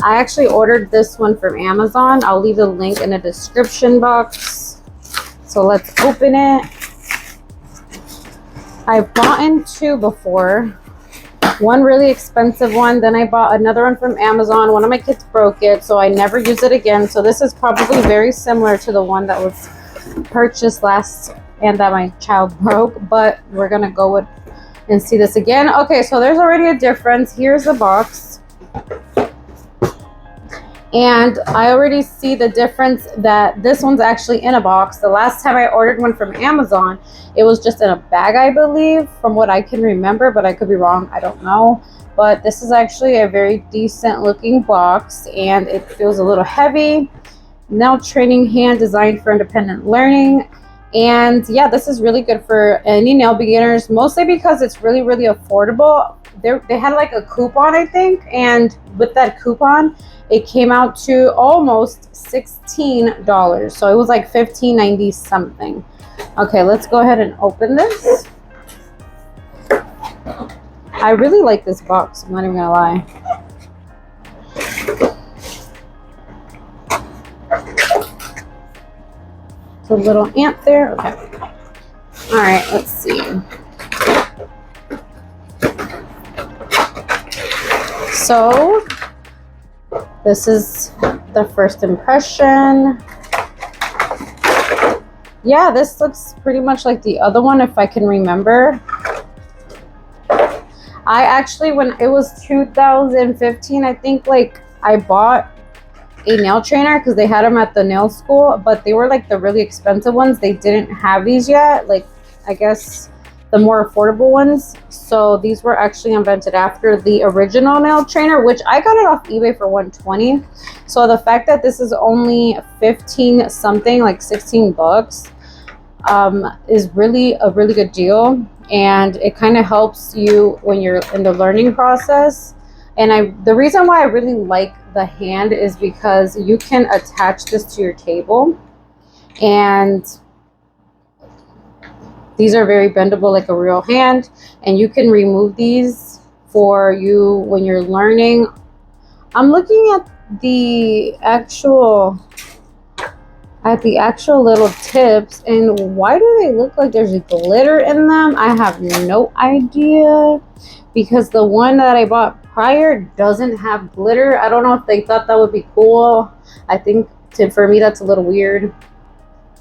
I actually ordered this one from Amazon. I'll leave the link in the description box. So let's open it. I've bought two before. One really expensive one, then I bought another one from Amazon. One of my kids broke it, so I never use it again. So this is probably very similar to the one that was purchased last and that my child broke, but we're gonna go with and see this again. Okay, so there's already a difference. Here's the box. And I already see the difference that this one's actually in a box. The last time I ordered one from Amazon, it was just in a bag, I believe, from what I can remember, but I could be wrong. I don't know. But this is actually a very decent looking box, and it feels a little heavy. Nail training hand designed for independent learning. And yeah, this is really good for any nail beginners, mostly because it's really, really affordable. They had like a coupon, I think, and with that coupon, it came out to almost $16. So it was like $15.90 something. Okay, let's go ahead and open this. I really like this box, I'm not even gonna lie. It's a little ant there. Okay. All right, let's see. So this is the first impression. Yeah, this looks pretty much like the other one, if I can remember. I actually, when it was 2015, I think, like, I bought a nail trainer because they had them at the nail school, but they were like the really expensive ones. They didn't have these yet, like, I guess the more affordable ones. So these were actually invented after the original nail trainer, which I got it off eBay for $120. So the fact that this is only 15 something, like 16 bucks, is really a really good deal. And it kind of helps you when you're in the learning process. And the reason why I really like the hand is because you can attach this to your table, and these are very bendable like a real hand, and you can remove these for you when you're learning. I'm looking at the actual little tips, and why do they look like there's glitter in them? I have no idea, because the one that I bought prior doesn't have glitter. I don't know if they thought that would be cool. I think for me that's a little weird.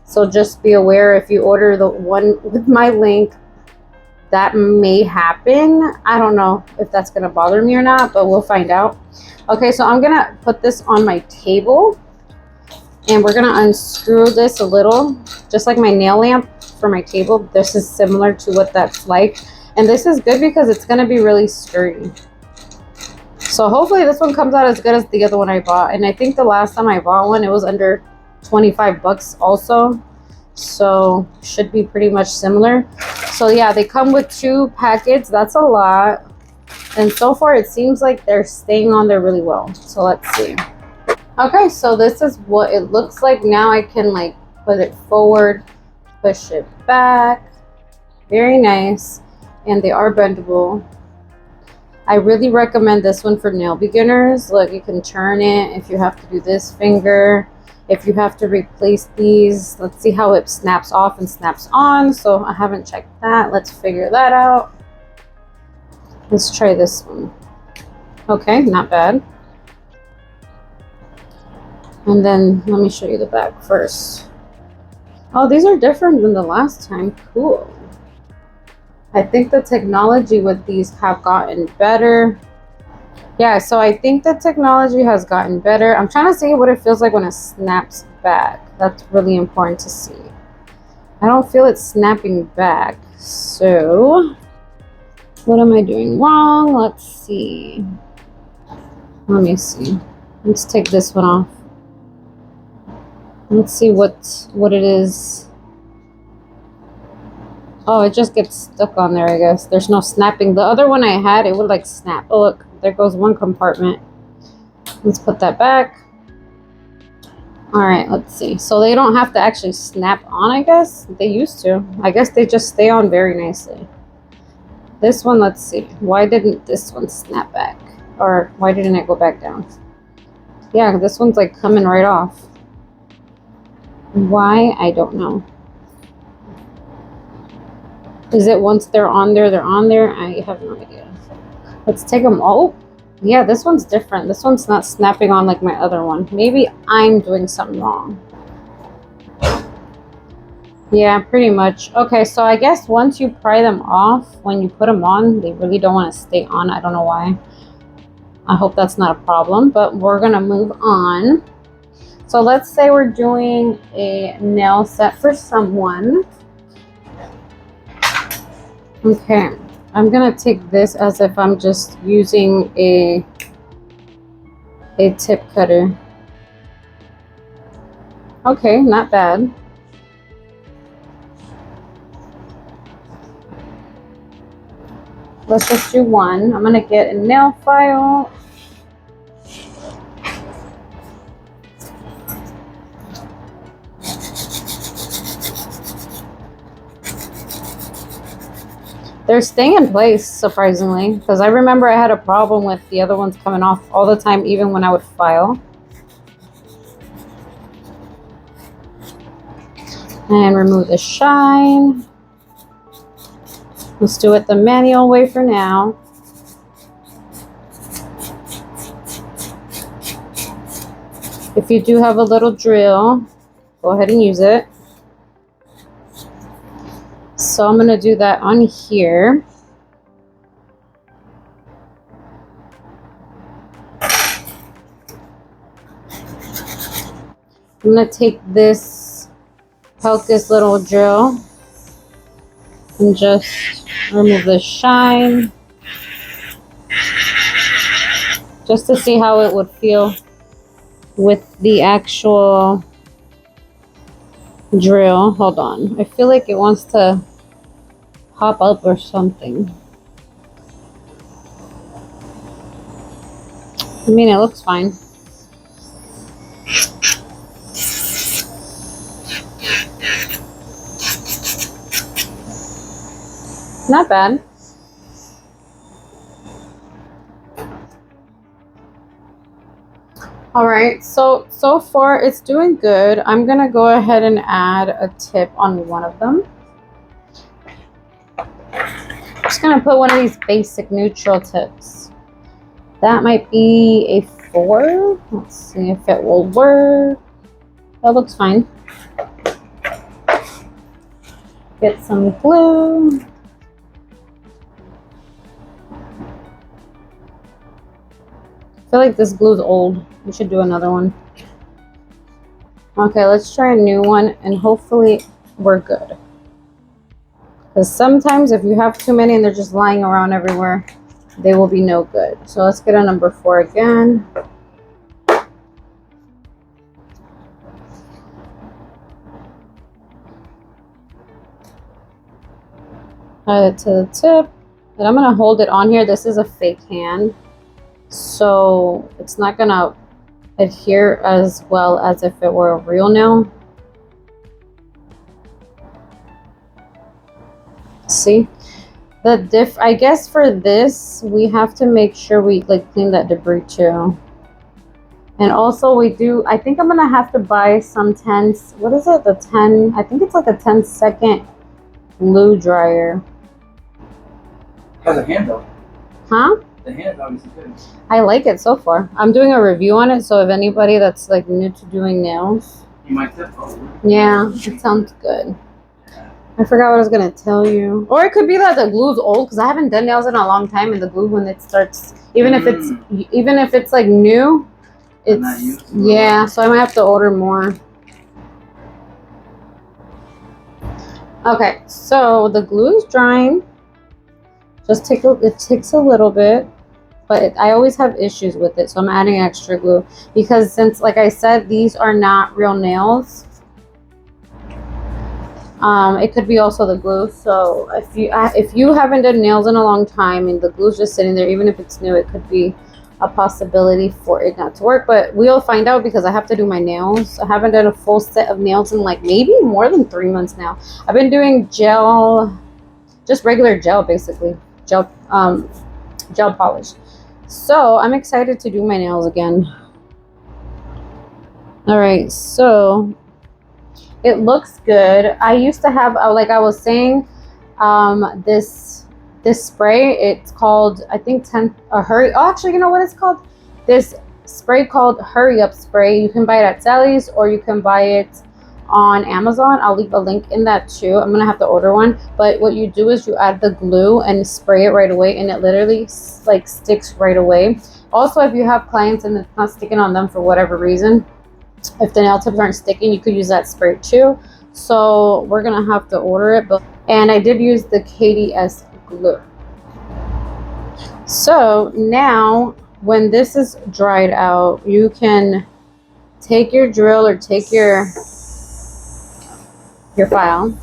So just be aware, if you order the one with my link, that may happen. I don't know if that's gonna bother me or not, but we'll find out. Okay, so I'm gonna put this on my table, and we're gonna unscrew this a little, just like my nail lamp for my table. This is similar to what that's like, and this is good because it's gonna be really sturdy. So hopefully this one comes out as good as the other one I bought. And I think the last time I bought one, it was under 25 bucks also. So should be pretty much similar. So yeah, they come with 2 packets. That's a lot. And so far it seems like they're staying on there really well. So let's see. Okay, so this is what it looks like. Now I can like put it forward, push it back. Very nice. And they are bendable. I really recommend this one for nail beginners. Look, you can turn it if you have to do this finger. If you have to replace these, let's see how it snaps off and snaps on. So I haven't checked that. Let's figure that out. Let's try this one. Okay, not bad. And then let me show you the back first. Oh, these are different than the last time. Cool. I think the technology with these have gotten better. Yeah, so I think the technology has gotten better. I'm trying to see what it feels like when it snaps back. That's really important to see. I don't feel it snapping back. So what am I doing wrong? Let's see. Let me see. Let's take this one off. Let's see what it is. Oh, it just gets stuck on there, I guess. There's no snapping. The other one I had, it would like snap. Oh, look, there goes one compartment. Let's put that back. All right, let's see. So they don't have to actually snap on, I guess. They used to. I guess they just stay on very nicely. This one, let's see. Why didn't this one snap back? Or why didn't it go back down? Yeah, this one's like coming right off. Why? I don't know. Is it once they're on there, they're on there? I have no idea. Let's take them. Oh, yeah, this one's different. This one's not snapping on like my other one. Maybe I'm doing something wrong. Yeah, pretty much. Okay, so I guess once you pry them off, when you put them on, they really don't want to stay on. I don't know why. I hope that's not a problem, but we're going to move on. So let's say we're doing a nail set for someone. Okay, I'm going to take this as if I'm just using a tip cutter. Okay, not bad. Let's just do one. I'm going to get a nail file. They're staying in place, surprisingly, because I remember I had a problem with the other ones coming off all the time, even when I would file. And remove the shine. Let's do it the manual way for now. If you do have a little drill, go ahead and use it. So I'm going to do that on here. I'm going to take this Pelkis little drill and just remove the shine, just to see how it would feel with the actual drill. Hold on. I feel like it wants to pop up or something. I mean, it looks fine. Not bad. All right, so far it's doing good. I'm gonna go ahead and add a tip on one of them. I'm just gonna put one of these basic neutral tips. That might be a 4. Let's see if it will work. That looks fine. Get some glue. I feel like this glue's old. We should do another one. Okay, let's try a new one and hopefully we're good. Because sometimes if you have too many and they're just lying around everywhere, they will be no good. So let's get a number 4 again. Add it to the tip. And I'm going to hold it on here. This is a fake hand, so it's not going to adhere as well as if it were a real nail. See? I guess for this, we have to make sure we like clean that debris too. And also I think I'm gonna have to buy some 10s. What is it? I think it's like a 10-second glue dryer. Has a handle. Huh? The hand obviously good. I like it so far. I'm doing a review on it, so if anybody that's like new to doing nails. You might tip probably. Yeah, it sounds good. I forgot what I was gonna tell you. Or it could be that the glue's old, because I haven't done nails in a long time, and the glue when it starts, even if it's like new, it's yeah. So I might have to order more. Okay, so the glue is drying. It takes a little bit, but I always have issues with it, so I'm adding extra glue because since, like I said, these are not real nails. It could be also the glue. So if you haven't done nails in a long time and the glue's just sitting there, even if it's new, it could be a possibility for it not to work. But we'll find out because I have to do my nails. I haven't done a full set of nails in like maybe more than 3 months now. I've been doing gel, just regular gel, basically gel polish. So I'm excited to do my nails again. All right, so it looks good. I used to have, like I was saying, this spray. It's called, I think, 10 hurry. Oh, actually, you know what it's called? This spray called Hurry Up Spray. You can buy it at Sally's or you can buy it on Amazon. I'll leave a link in that too. I'm gonna have to order one. But what you do is you add the glue and spray it right away, and it literally like sticks right away. Also, if you have clients and it's not sticking on them for whatever reason, if the nail tips aren't sticking, you could use that spray too. So we're gonna have to order it. And I did use the KDS glue. So now when this is dried out, you can take your drill or take your file,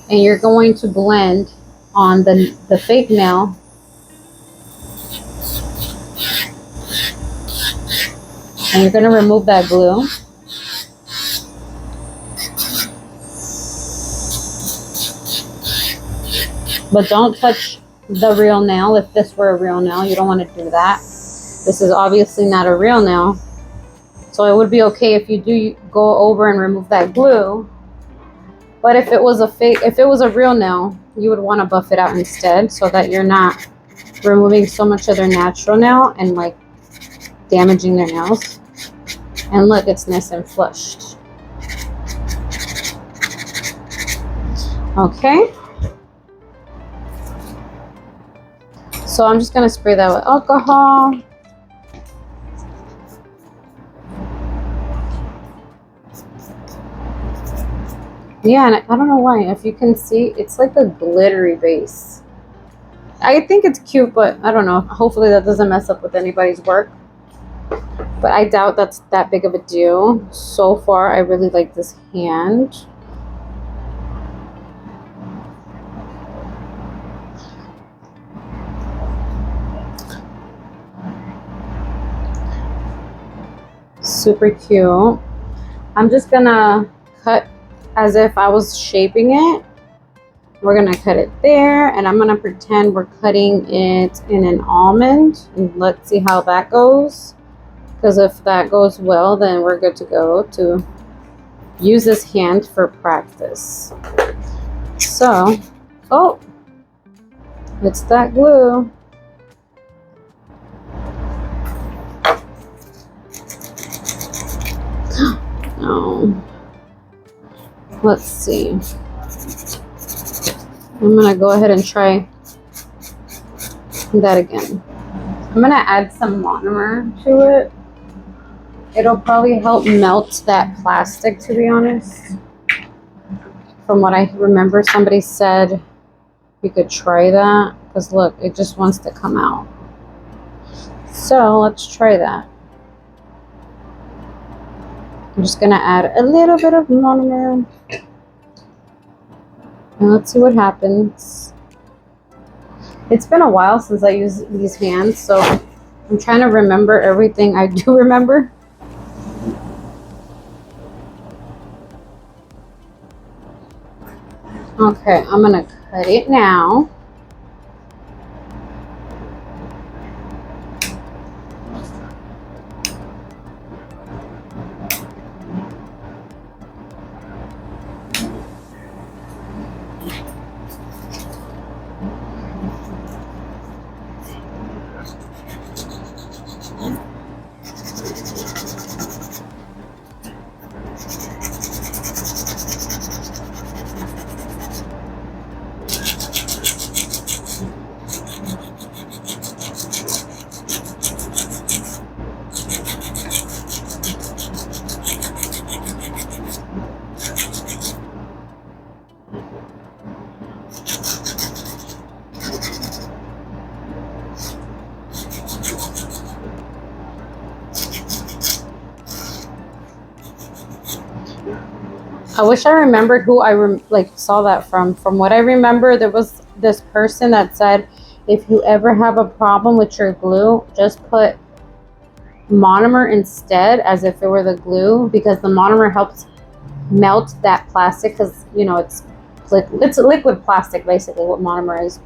and you're going to blend on the fake nail, and you're going to remove that glue. But don't touch the real nail. If this were a real nail, you don't want to do that. This is obviously not a real nail. So it would be okay if you do go over and remove that glue. But if it was a real nail, you would want to buff it out instead, so that you're not removing so much of their natural nail and like damaging their nails. And look, it's nice and flushed. Okay. So I'm just gonna spray that with alcohol. Yeah, and I don't know why. If you can see, it's like a glittery base. I think it's cute, but I don't know. Hopefully that doesn't mess up with anybody's work. But I doubt that's that big of a deal. So far, I really like this hand. Super cute. I'm just gonna cut as if I was shaping it. We're gonna cut it there, and I'm gonna pretend we're cutting it in an almond, and let's see how that goes. Because if that goes well, then we're good to go to use this hand for practice. So, oh, it's that glue. Oh, let's see. I'm gonna go ahead and try that again. I'm gonna add some monomer to it. It'll probably help melt that plastic, to be honest. From what I remember, somebody said you could try that, because look, it just wants to come out. So let's try that. I'm just gonna add a little bit of monomer, and let's see what happens. It's been a while since I used these hands, so I'm trying to remember everything I do remember. Okay, I'm gonna cut it now. I wish I remembered who I saw that from. From what I remember, there was this person that said, if you ever have a problem with your glue, just put monomer instead, as if it were the glue, because the monomer helps melt that plastic, because you know it's a liquid plastic, basically what monomer is.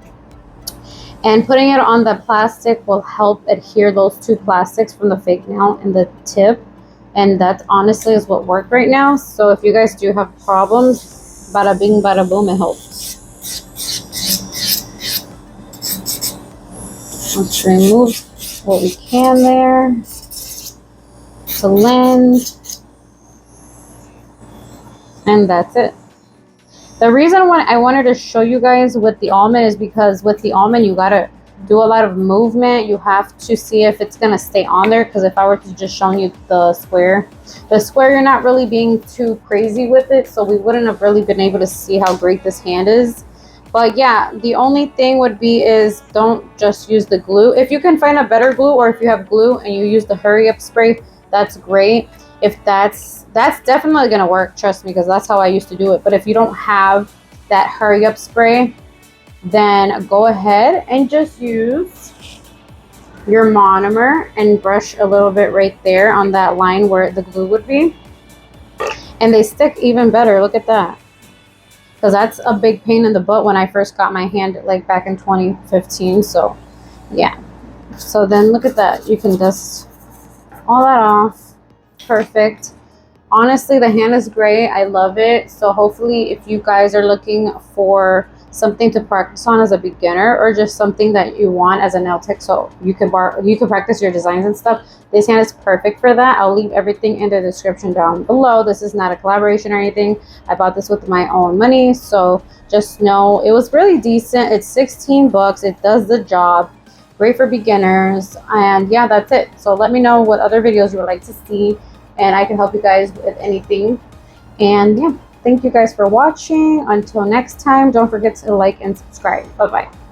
And putting it on the plastic will help adhere those two plastics from the fake nail and the tip And that honestly is what worked right now. So if you guys do have problems, bada bing, bada boom, it helps. Let's remove what we can there. Blend. And that's it. The reason why I wanted to show you guys with the almond is because with the almond, you gotta do a lot of movement. You have to see if it's gonna stay on there, because if I were to just show you the square, you're not really being too crazy with it, so we wouldn't have really been able to see how great this hand is. But yeah, the only thing would be is don't just use the glue. If you can find a better glue, or if you have glue and you use the hurry up spray, that's great. If that's definitely gonna work, trust me, because that's how I used to do it. But if you don't have that hurry up spray, then go ahead and just use your monomer and brush a little bit right there on that line where the glue would be, and they stick even better. Look at that, because that's a big pain in the butt when I first got my hand, like back in 2015. So yeah, so then look at that, you can dust all that off. Perfect. Honestly, the hand is great. I love it. So hopefully if you guys are looking for something to practice on as a beginner, or just something that you want as a nail tech, so you can practice your designs and stuff, this hand is perfect for that. I'll leave everything in the description down below. This is not a collaboration or anything. I bought this with my own money, so just know it was really decent. It's 16 bucks. It does the job. Great for beginners. And yeah, that's it. So let me know what other videos you would like to see, and I can help you guys with anything. And yeah, thank you guys for watching. Until next time, don't forget to like and subscribe. Bye bye.